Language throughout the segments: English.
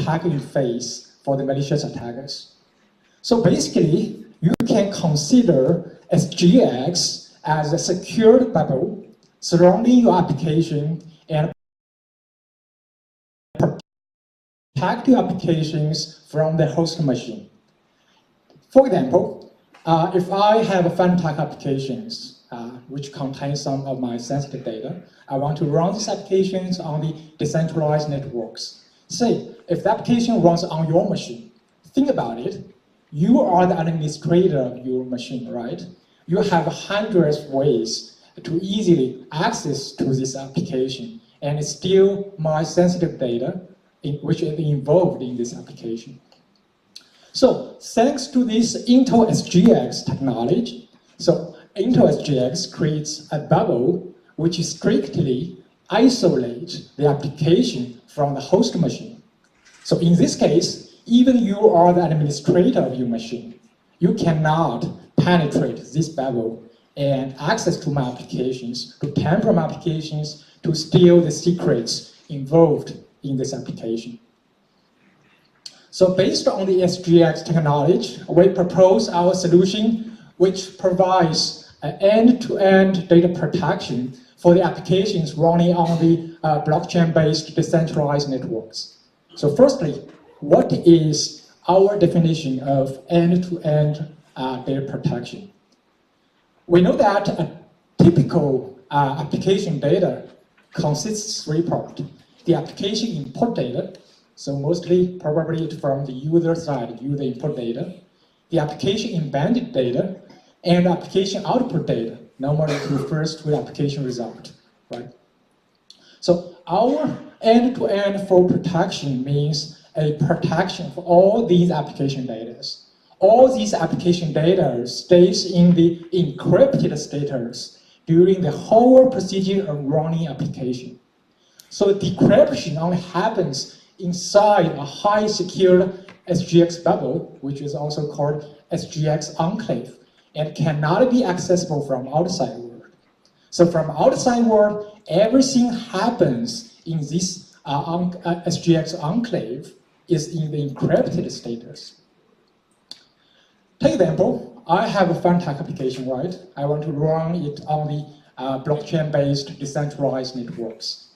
attack interface for the malicious attackers. So basically, you can consider SGX as a secured bubble surrounding your application and protect your applications from the host machine. For example, if I have Fantech applications which contain some of my sensitive data, I want to run these applications on the decentralized networks. Say, if the application runs on your machine, think about it. You are the administrator of your machine, right? You have hundreds of ways to easily access to this application, and steal my sensitive data which is involved in this application. So thanks to this Intel SGX technology, so Intel SGX creates a bubble which strictly isolates the application from the host machine. So in this case, even you are the administrator of your machine, you cannot penetrate this bubble and access to my applications, to tamper my applications, to steal the secrets involved in this application. So based on the SGX technology, we propose our solution which provides an end-to-end data protection for the applications running on the blockchain-based decentralized networks. So firstly, what is our definition of end-to-end data protection? We know that a typical application data consists of three parts. The application input data, so mostly probably from the user side, user input data. The application embedded data, and application output data, normally refers to the application result, right? So our end-to-end full protection means a protection for all these application data. All these application data stays in the encrypted status during the whole procedure of running application. So decryption only happens inside a high secured SGX bubble, which is also called SGX enclave, and cannot be accessible from outside world. So from outside world, everything happens in this SGX enclave is in the encrypted status. Take example, I have a Fantech application, right? I want to run it on the blockchain-based decentralized networks.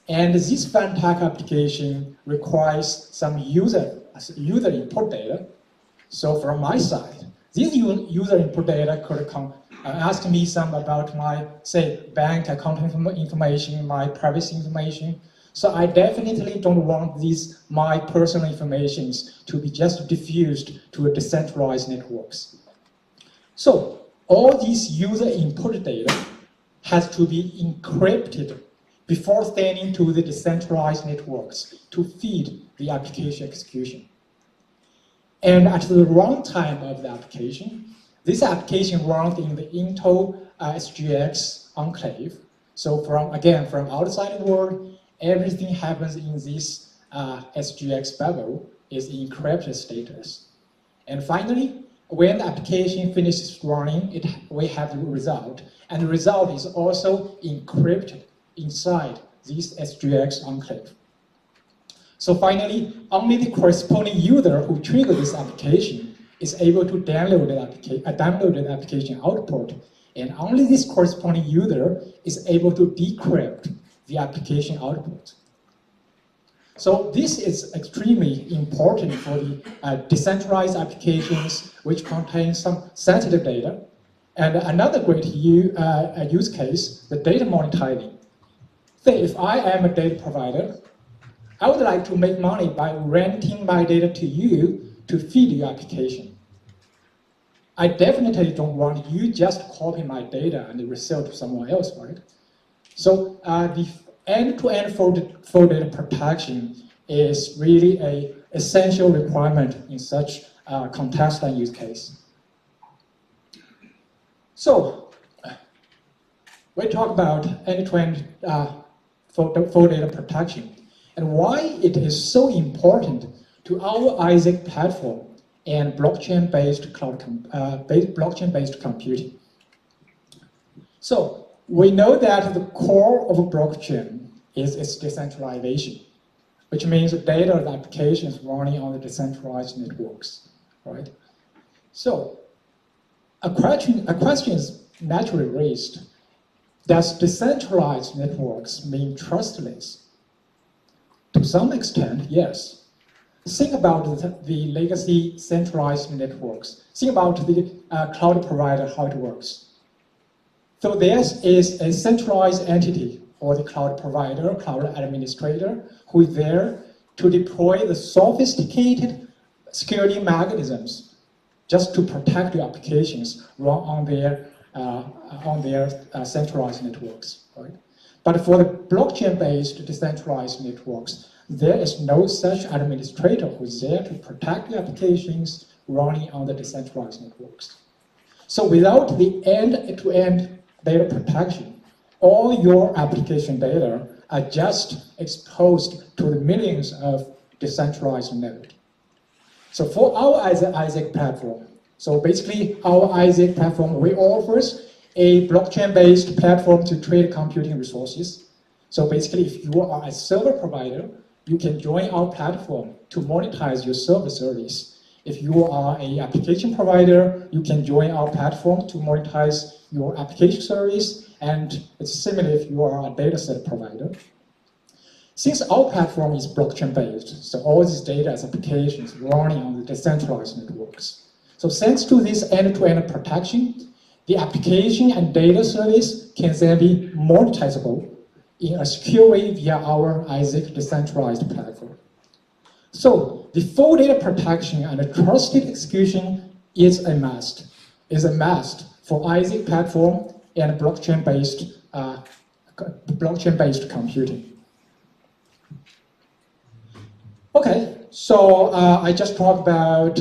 And this Fantech application requires some user input data. So from my side, this user input data could ask me some about my, say, bank account information, my privacy information. So I definitely don't want my personal information to be just diffused to a decentralized networks. So all these user input data has to be encrypted before sending to the decentralized networks to feed the application execution. And at the runtime of the application, this application runs in the Intel SGX enclave. So from outside the world, everything happens in this SGX bubble is encrypted status. And finally, when the application finishes running, we have the result. And the result is also encrypted inside this SGX enclave. So finally, only the corresponding user who triggered this application is able to download the application output, and only this corresponding user is able to decrypt the application output. So this is extremely important for the decentralized applications which contain some sensitive data. And another great use case, the data monetizing. Say if I am a data provider, I would like to make money by renting my data to you to feed your application. I definitely don't want you just copy my data and resell to someone else, right? So the end-to-end full data protection is really an essential requirement in such context and use case. So we talk about end-to-end full data protection and why it is so important to our Isaac platform and blockchain-based computing. So we know that the core of a blockchain is its decentralization. which means the data of the applications running on the decentralized networks, right? So a question is naturally raised. Does decentralized networks mean trustless? To some extent, yes. Think about the legacy centralized networks. Think about the cloud provider, how it works. So there is a centralized entity, or the cloud provider, cloud administrator, who is there to deploy the sophisticated security mechanisms just to protect your applications run on their centralized networks, right? But for the blockchain-based decentralized networks, there is no such administrator who is there to protect the applications running on the decentralized networks. So without the end-to-end data protection, all your application data are just exposed to the millions of decentralized nodes. So for our aijek platform, so basically our aijek platform, we offers a blockchain-based platform to trade computing resources. So basically, if you are a server provider, you can join our platform to monetize your server service. If you are an application provider, you can join our platform to monetize your application service. And it's similar if you are a dataset provider. Since our platform is blockchain-based, so all these data as applications running on the decentralized networks. So thanks to this end-to-end protection, the application and data service can then be monetizable in a secure way via our aijek decentralized platform. So the full data protection and trusted execution is a must. For aijek platform and blockchain-based computing. Okay, so I just talked about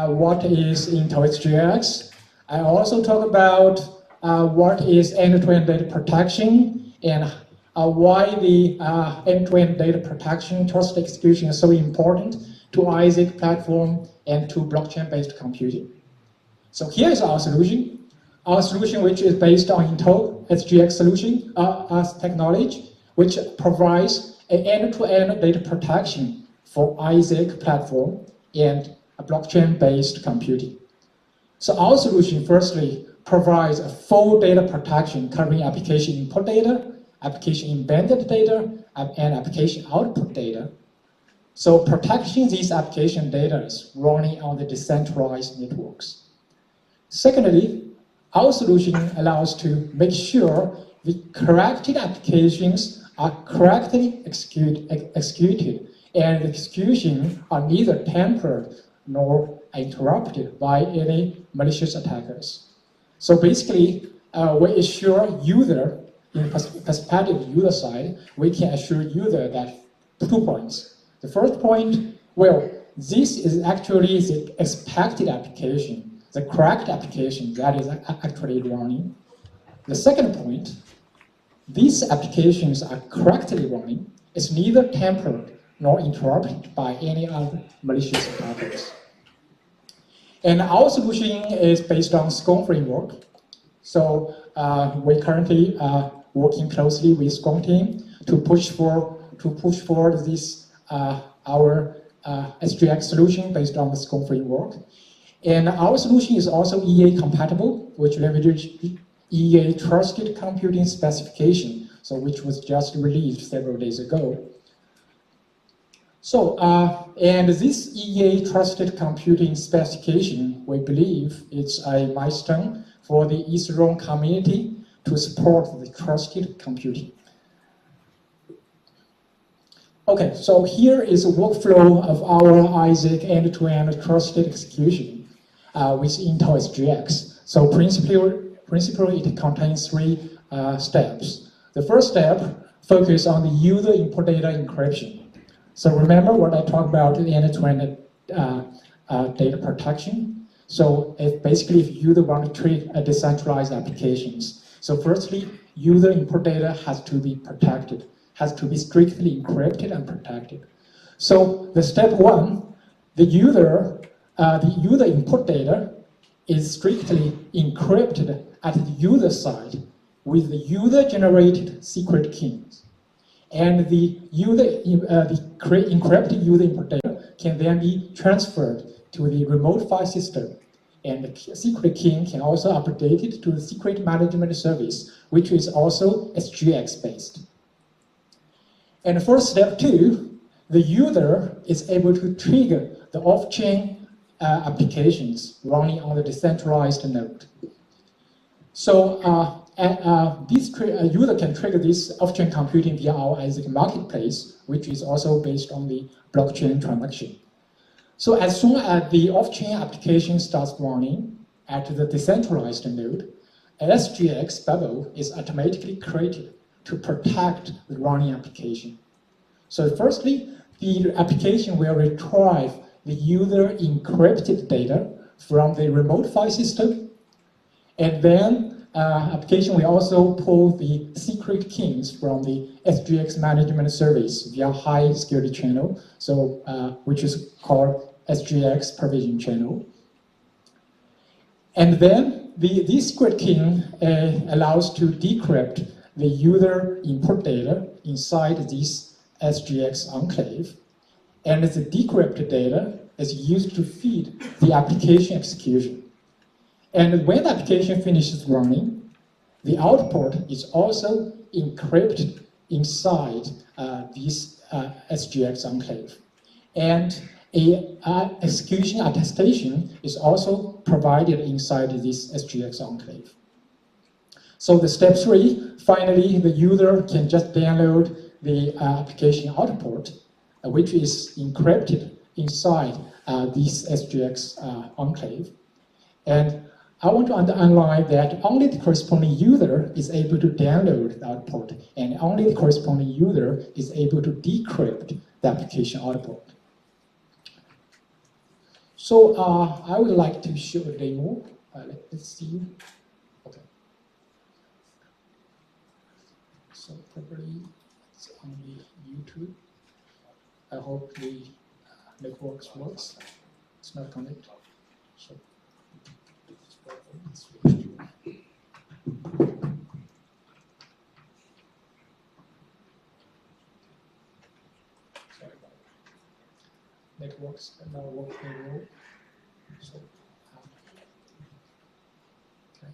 what is IntelliSGX. I also talk about what is end-to-end data protection and why the end-to-end data protection, trusted execution is so important to aijek platform and to blockchain-based computing. So here is our solution. Our solution, which is based on IntelliSGX solution technology, which provides an end-to-end data protection for aijek platform and a blockchain-based computing. So our solution, firstly, provides a full data protection covering application input data, application embedded data, and application output data. So protecting these application data running on the decentralized networks. Secondly, our solution allows to make sure the corrected applications are correctly executed, and the execution are neither tampered nor interrupted by any malicious attackers. So basically, we assure user, in perspective of user side, we can assure user that 2 points. The first point, well, this is actually the expected application, the correct application that is actually running. The second point, these applications are correctly running. It's neither tampered nor interrupted by any other malicious attackers. And our solution is based on SCORM framework. So we currently working closely with SCORM team to push forward this our SGX solution based on the SCORM framework. And our solution is also EA compatible, which leverages EA trusted computing specification, so which was just released several days ago. So, and this EA trusted computing specification, we believe it's a milestone for the Ethereum community to support the trusted computing. Okay, so here is a workflow of our aijek end-to-end trusted execution with IntelliSGX. So principally it contains 3 steps. The first step focuses on the user input data encryption. So remember what I talked about the end-to-end data protection. So if user want to treat a decentralized applications. So firstly, user input data has to be protected, has to be strictly encrypted and protected. So the step 1, the user input data is strictly encrypted at the user side with the user-generated secret keys. And the encrypted user input data can then be transferred to the remote file system. And the secret key can also update it to the secret management service, which is also SGX based. And for step 2, the user is able to trigger the off-chain applications running on the decentralized node. So this user can trigger this off-chain computing via our aiyajek marketplace, which is also based on the blockchain transaction. So as soon as the off-chain application starts running at the decentralized node, an SGX bubble is automatically created to protect the running application. So firstly, the application will retrieve the user encrypted data from the remote file system, and then application will also pull the secret keys from the SGX management service via high security channel, so which is called SGX provision channel. And then this secret key allows to decrypt the user input data inside this SGX enclave. And the decrypted data is used to feed the application execution. And when the application finishes running, the output is also encrypted inside this SGX enclave. And an execution attestation is also provided inside this SGX enclave. So the step 3, finally, the user can just download the application output, which is encrypted inside this SGX enclave. And I want to underline that only the corresponding user is able to download the output, and only the corresponding user is able to decrypt the application output. So I would like to show a demo. Let's see. Okay. So probably it's on the YouTube. I hope the network works. It's not connected. So networks are not working well. So, okay.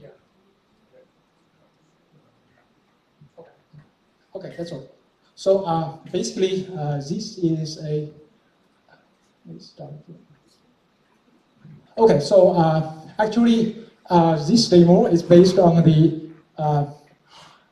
Yeah. Okay, that's all. So basically, this is a. Let's start. Okay, so actually, this demo is based on the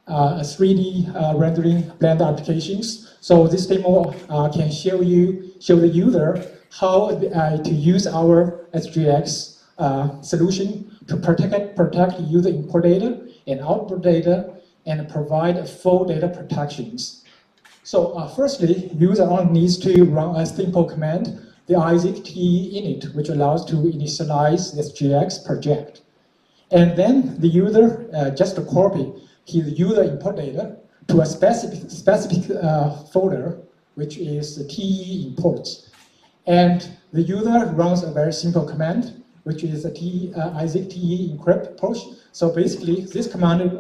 3D rendering Blender applications. So this demo can show the user how to use our SGX solution to protect user input data and output data and provide full data protections. So firstly, user only needs to run a simple command, the aiyajek init, which allows to initialize the SGX project. And then the user just copy his user input data to a specific folder, which is the TE imports. And the user runs a very simple command, which is a aiyajek encrypt push. So basically, this command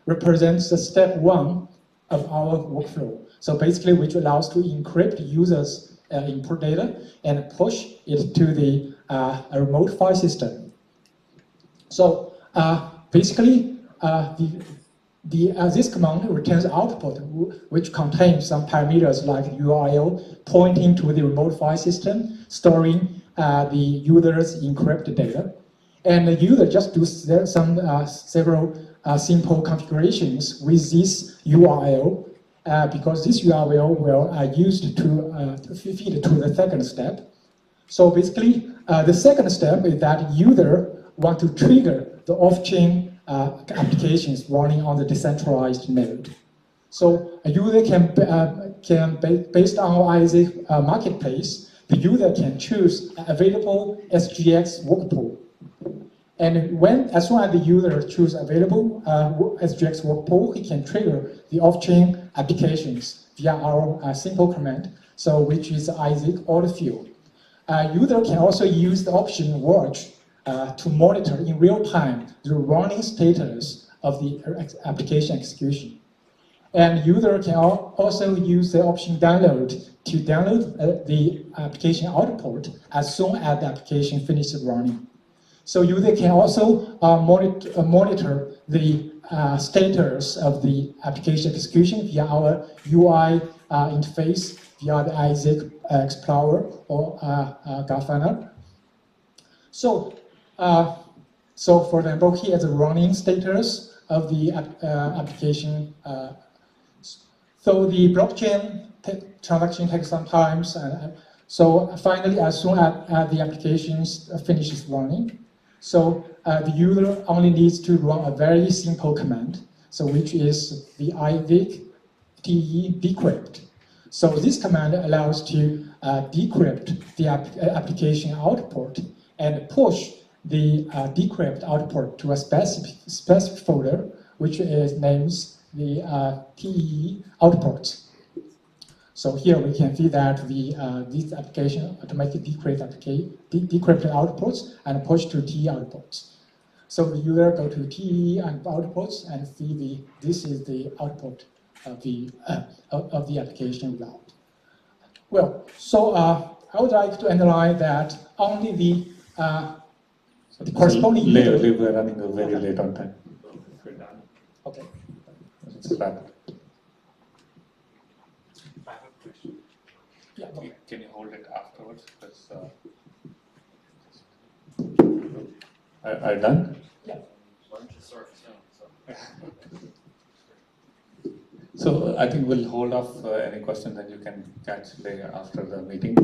represents the step 1 of our workflow. So basically, which allows to encrypt users' input data and push it to the remote file system. So basically, this command returns output, which contains some parameters like URL pointing to the remote file system, storing the user's encrypted data. And the user just does some several simple configurations with this URL, because this URL will used to feed to the second step. So basically, the second step is that user want to trigger the off-chain applications running on the decentralized node. So a user can based on our aiyajek marketplace, the user can choose available SGX workpool. And as soon as the user chooses available SGX work pool, he can trigger the off-chain applications via our simple command, so which is Isaac auto field. User can also use the option watch to monitor in real time the running status of the application execution. And user can also use the option download to download the application output as soon as the application finishes running. So user can also monitor the status of the application execution via our UI interface, via the Isaac Explorer or Grafana. So, for example, here is the running status of the application. So the blockchain transaction takes some time. So finally, as soon as the application finishes running, so the user only needs to run a very simple command, so which is the Isaac TE decrypt. So this command allows to decrypt the application output and push the decrypt output to a specific folder, which is names the TE output. So here we can see that this application automatically decrypt outputs and push to TE outputs. So the user go to TE and outputs and see this is the output of the application result. Well, so I would like to underline that only the corresponding user. We're running very late on time. Okay. It's wrap. Yeah, okay. Can you hold it afterwards? Because, are you done? Yeah. So I think we'll hold off any questions that you can catch later after the meeting.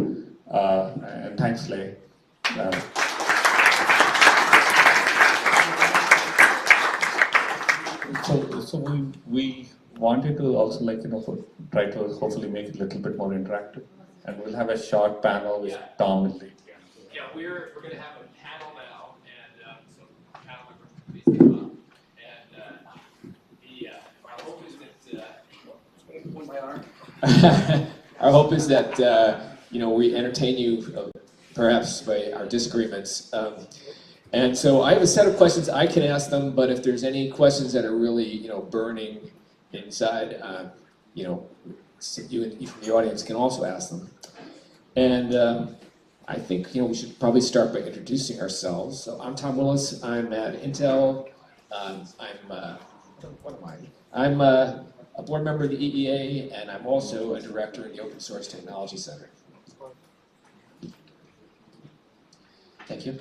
And thanks, Lei. So we wanted to also try to hopefully make it a little bit more interactive, and we'll have a short panel with Tom and Lee. Yeah, we're going to have a panel now, and so panel members, please come up. And our hope is that our hope is that we entertain you, perhaps by our disagreements. And so I have a set of questions I can ask them, but if there's any questions that are really, burning inside, you from the audience can also ask them. And I think, we should probably start by introducing ourselves. So I'm Tom Willis. I'm at Intel. What am I? I'm a board member of the EEA, and I'm also a director in the Open Source Technology Center. Thank you.